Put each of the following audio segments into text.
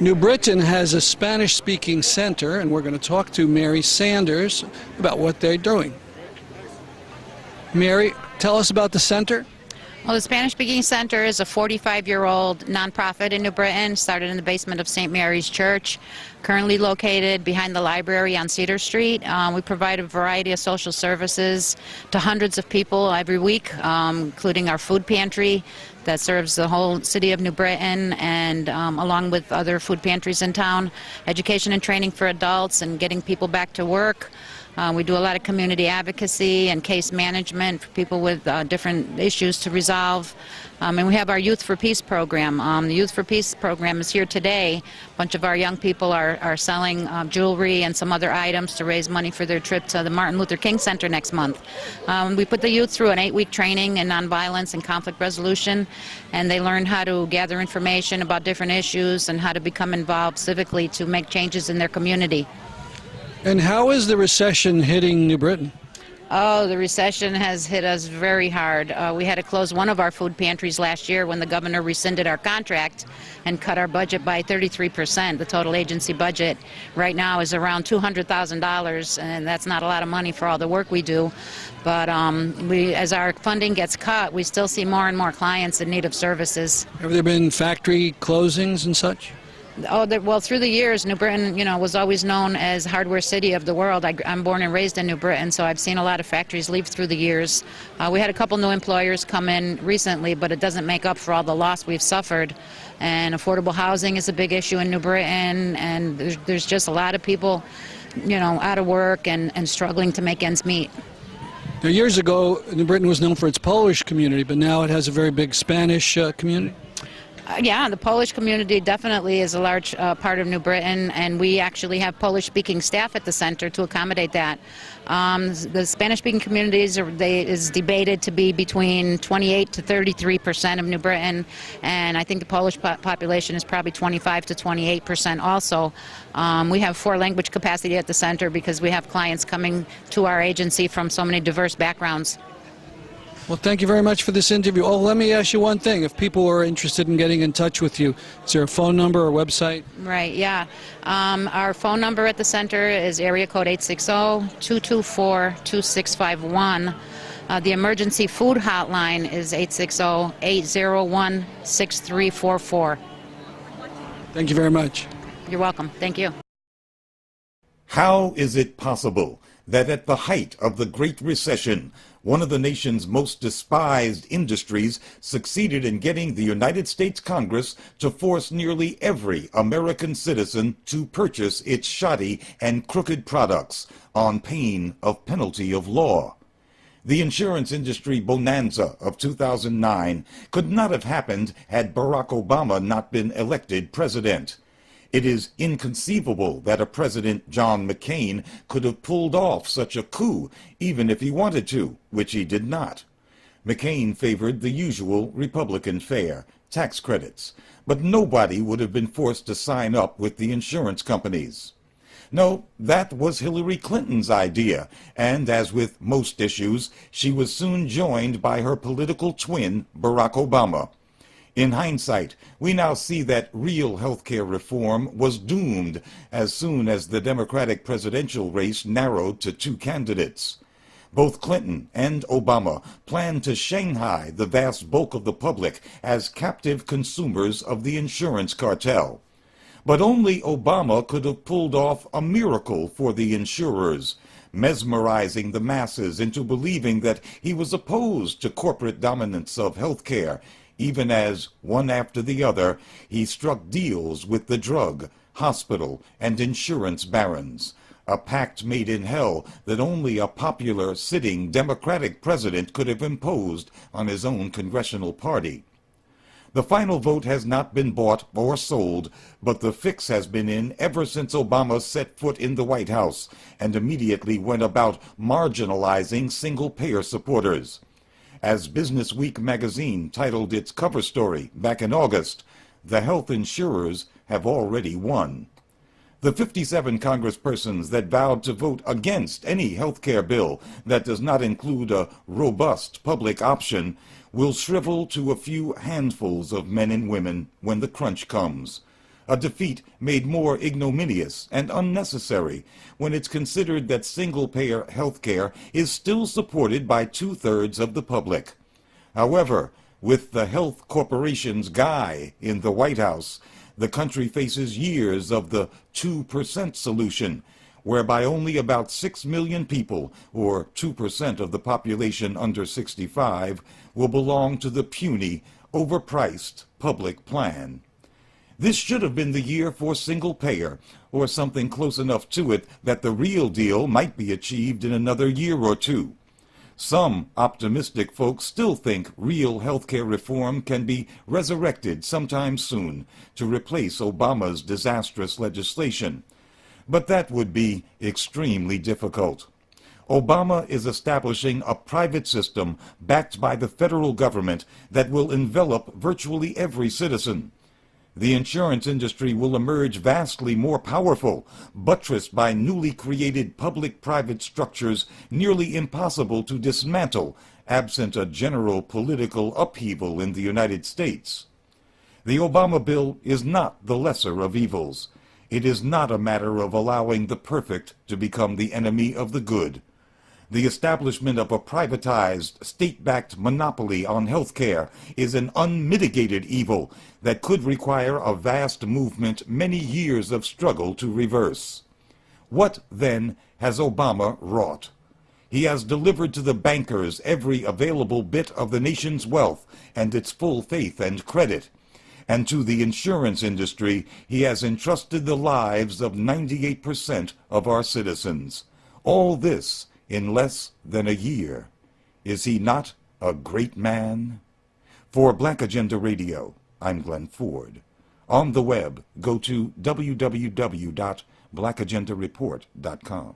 New Britain has a Spanish-speaking center, and we're going to talk to Mary Sanders about what they're doing. Mary, tell us about the center. Well, the Spanish-speaking center is a 45-year-old nonprofit in New Britain, started in the basement of St. Mary's Church, currently located behind the library on Cedar Street. We provide a variety of social services to hundreds of people every week, including our food pantry that serves the whole city of New Britain, and along with other food pantries in town, education and training for adults and getting people back to work. We do a lot of community advocacy and case management for people with different issues to resolve. And we have our Youth for Peace program. The Youth for Peace program is here today. A bunch of our young people are selling jewelry and some other items to raise money for their trip to the Martin Luther King Center next month. We put the youth through an 8-week training in nonviolence and conflict resolution, and they learn how to gather information about different issues and how to become involved civically to make changes in their community. And how is the recession hitting New Britain? Oh, the recession has hit us very hard. We had to close one of our food pantries last year when the governor rescinded our contract and cut our budget by 33%. The total agency budget right now is around $200,000, and that's not a lot of money for all the work we do. But as our funding gets cut, we still see more and more clients in need of services. Have there been factory closings and such? Oh, well, through the years, New Britain, was always known as hardware city of the world. I'm born and raised in New Britain, so I've seen a lot of factories leave through the years. We had a couple new employers come in recently, but it doesn't make up for all the loss we've suffered. And affordable housing is a big issue in New Britain, and there's just a lot of people, out of work and struggling to make ends meet. Now, years ago, New Britain was known for its Polish community, but now it has a very big Spanish community. Yeah, the Polish community definitely is a large part of New Britain, and we actually have Polish-speaking staff at the center to accommodate that. The Spanish-speaking communities is debated to be between 28 to 33% of New Britain, and I think the Polish population is probably 25 to 28% also. We have 4-language capacity at the center because we have clients coming to our agency from so many diverse backgrounds. Well, thank you very much for this interview. Oh, let me ask you one thing. If people are interested in getting in touch with you, is there a phone number or website? Right, yeah. Our phone number at the center is area code 860-224-2651. The emergency food hotline is 860-801-6344. Thank you very much. You're welcome. Thank you. How is it possible that at the height of the Great Recession, one of the nation's most despised industries succeeded in getting the United States Congress to force nearly every American citizen to purchase its shoddy and crooked products on pain of penalty of law? The insurance industry bonanza of 2009 could not have happened had Barack Obama not been elected president. It is inconceivable that a President John McCain could have pulled off such a coup, even if he wanted to, which he did not. McCain favored the usual Republican fare, tax credits, but nobody would have been forced to sign up with the insurance companies. No, that was Hillary Clinton's idea, and as with most issues, she was soon joined by her political twin, Barack Obama. In hindsight, we now see that real health care reform was doomed as soon as the Democratic presidential race narrowed to 2 candidates. Both Clinton and Obama planned to Shanghai the vast bulk of the public as captive consumers of the insurance cartel. But only Obama could have pulled off a miracle for the insurers, mesmerizing the masses into believing that he was opposed to corporate dominance of health care, even as, one after the other, he struck deals with the drug, hospital, and insurance barons, a pact made in hell that only a popular sitting Democratic president could have imposed on his own congressional party. The final vote has not been bought or sold, but the fix has been in ever since Obama set foot in the White House and immediately went about marginalizing single-payer supporters. As Business Week magazine titled its cover story back in August, the health insurers have already won. The 57 congresspersons that vowed to vote against any health care bill that does not include a robust public option will shrivel to a few handfuls of men and women when the crunch comes. a defeat made more ignominious and unnecessary when it's considered that single-payer health care is still supported by two-thirds of the public. However, with the health corporation's guy in the White House, the country faces years of the 2% solution, whereby only about 6 million people, or 2% of the population under 65, will belong to the puny, overpriced public plan. This should have been the year for single payer, or something close enough to it that the real deal might be achieved in another year or two. Some optimistic folks still think real healthcare reform can be resurrected sometime soon to replace Obama's disastrous legislation. But that would be extremely difficult. Obama is establishing a private system backed by the federal government that will envelop virtually every citizen. The insurance industry will emerge vastly more powerful, buttressed by newly created public-private structures nearly impossible to dismantle, absent a general political upheaval in the United States. The Obama bill is not the lesser of evils. It is not a matter of allowing the perfect to become the enemy of the good. The establishment of a privatized, state-backed monopoly on health care is an unmitigated evil that could require a vast movement, many years of struggle to reverse. What, then, has Obama wrought? He has delivered to the bankers every available bit of the nation's wealth and its full faith and credit. And to the insurance industry, he has entrusted the lives of 98% of our citizens. All this in less than a year. Is he not a great man? For Black Agenda Radio, I'm Glenn Ford. On the web, go to www.blackagendareport.com.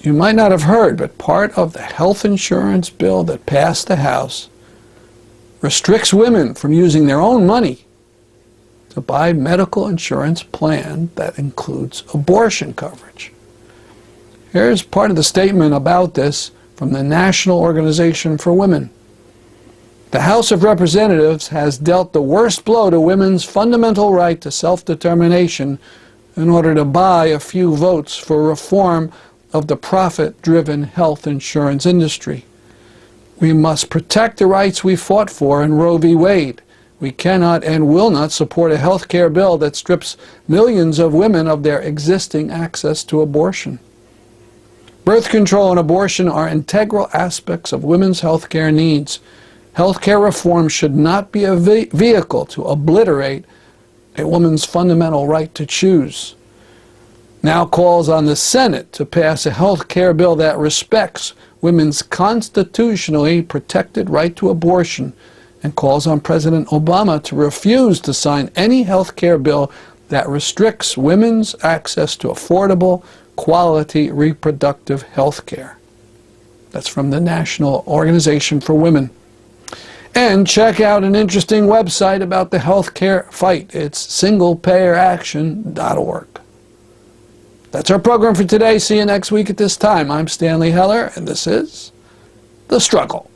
You might not have heard, but part of the health insurance bill that passed the House restricts women from using their own money to buy medical insurance plan that includes abortion coverage. Here's part of the statement about this from the National Organization for Women. The House of Representatives has dealt the worst blow to women's fundamental right to self-determination in order to buy a few votes for reform of the profit-driven health insurance industry. We must protect the rights we fought for in Roe v. Wade. We cannot and will not support a health care bill that strips millions of women of their existing access to abortion. Birth control and abortion are integral aspects of women's health care needs. Health care reform should not be a vehicle to obliterate a woman's fundamental right to choose. Now calls on the Senate to pass a health care bill that respects women's constitutionally protected right to abortion, and calls on President Obama to refuse to sign any health care bill that restricts women's access to affordable, quality reproductive health care. That's from the National Organization for Women. And check out an interesting website about the health care fight. It's singlepayeraction.org. That's our program for today. See you next week at this time. I'm Stanley Heller, and this is The Struggle.